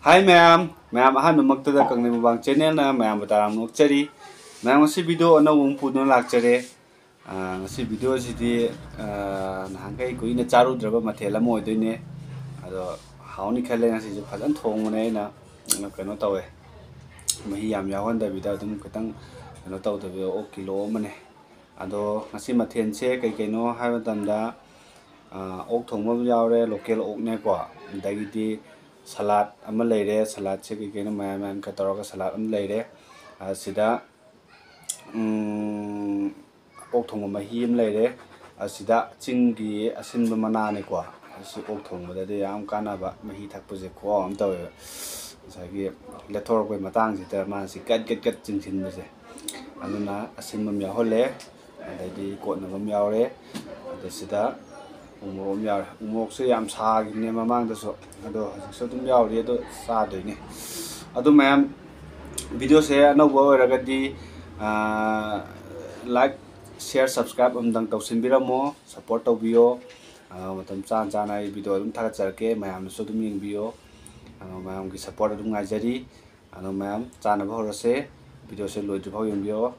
Hi ma'am, ma'am ahan mamaktada kang mabang channel na ma'am bataram nokchari. Ma'am ngasi video anawung puno lakchare. Ngasi video sidi nahangkai ko ina charu draba mathela mo odoine. Ado hauni khale ngasi je phajan thongmane na kano tawe. Mahi yam yawan da bida dum katang kano taw da o kilo mane. Ado ngasi mathense kai kaino haiba tamda ok thongma yaure local ok ne ko dagidi salad ama leire salad se kino mayan ka toroga salad am leire sida ok thongma mahi am leire sida chingi asinba mana ne ko si ok thongma da yam kana ba mahi thakpu je ko am tawe sagi lethor ko matang sida ma si kat chingsin ba se anuna asinba ya hole dadi ko na bam yaure sida umok yaure umok se yam sa ne mamang da so ado so dum yaure ado sa doine ado ma'am video se anauba oiragadi like share subscribe amdang tawsinbiramo support tawbiyo matam chana video dum thagajarke ma'am so dum yengbiyo ma'am gi support dum ngajari ma'am chana ba horase video se loidribau yengbiyo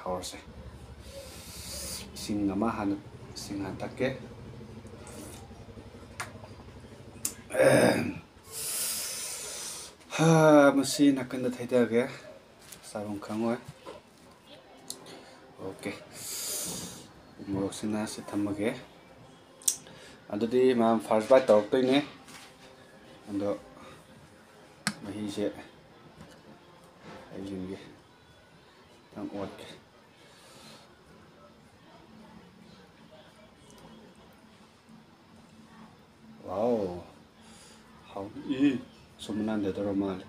horase sing ama han sing han takke masi nakanda thaidage sarong khangoi okay morok sina se thamage adudi ma first bite torok toine ando mahi se ayinge tam otke wow how sumunan de doromal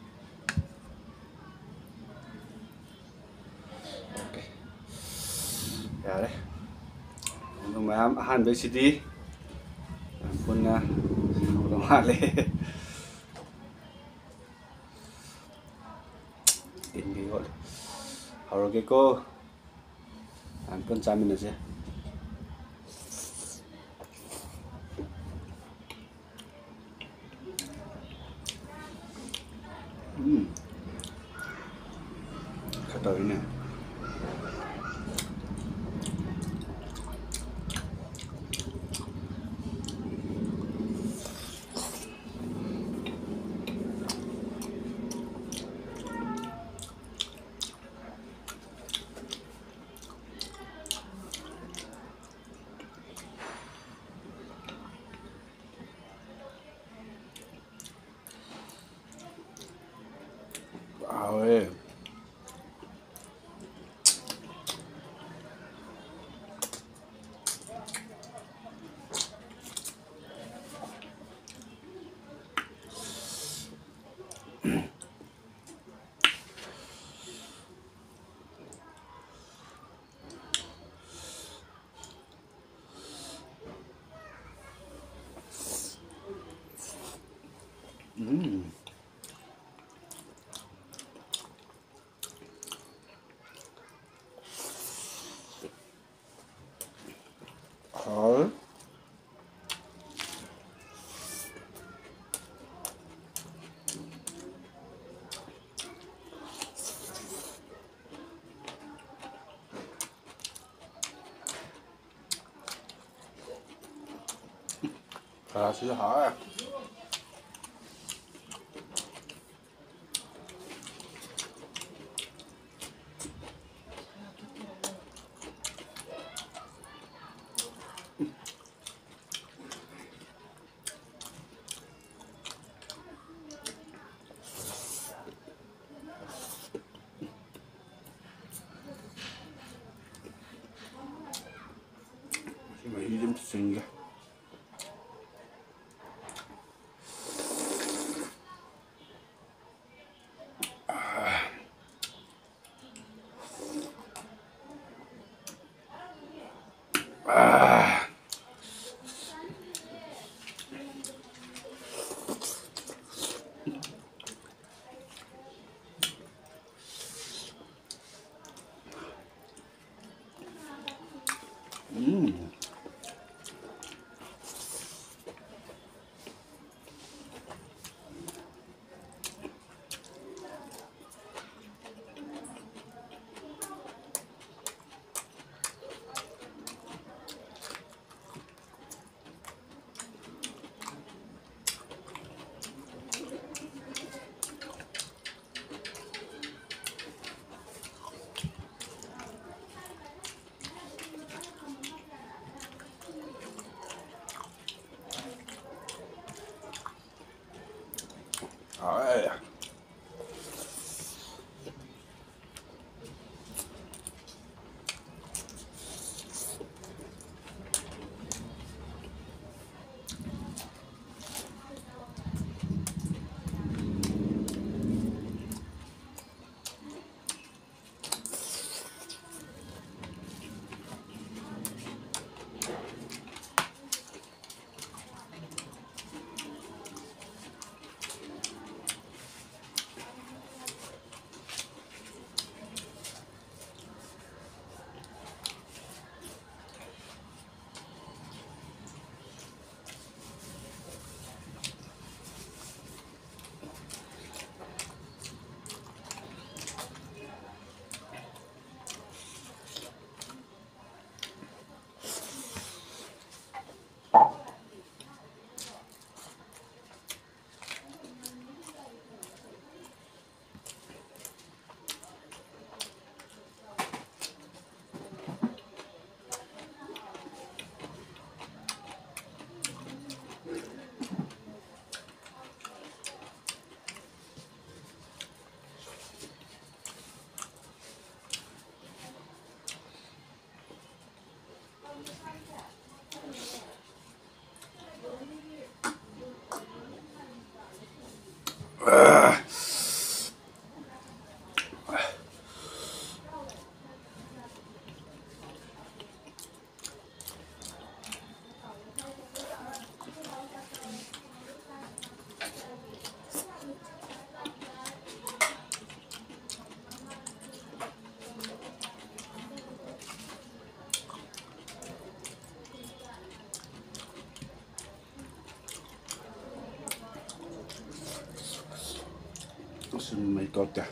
okay yare no ma'am ahan be sidi punna male indi hol horoge ko pun chamin ase kata ini awe hal sih hal Hidup sehingga Ai. May tota.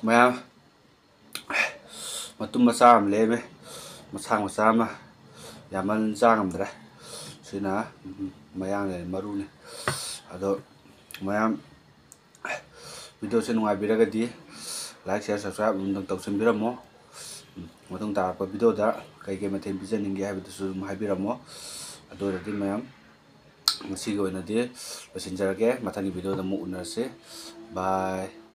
Maya matum masa am leme masang masa ma yaman jang am dra sina mayang le maru ne ado mayam video se nungai biraga di like share subscribe undang tausin biramo matung ta pa video da kai ke mathen bijan ninge ha bidu su mai biramo ado radi mayam ngasi go na di losinjarage mathani video da mu unarse bye.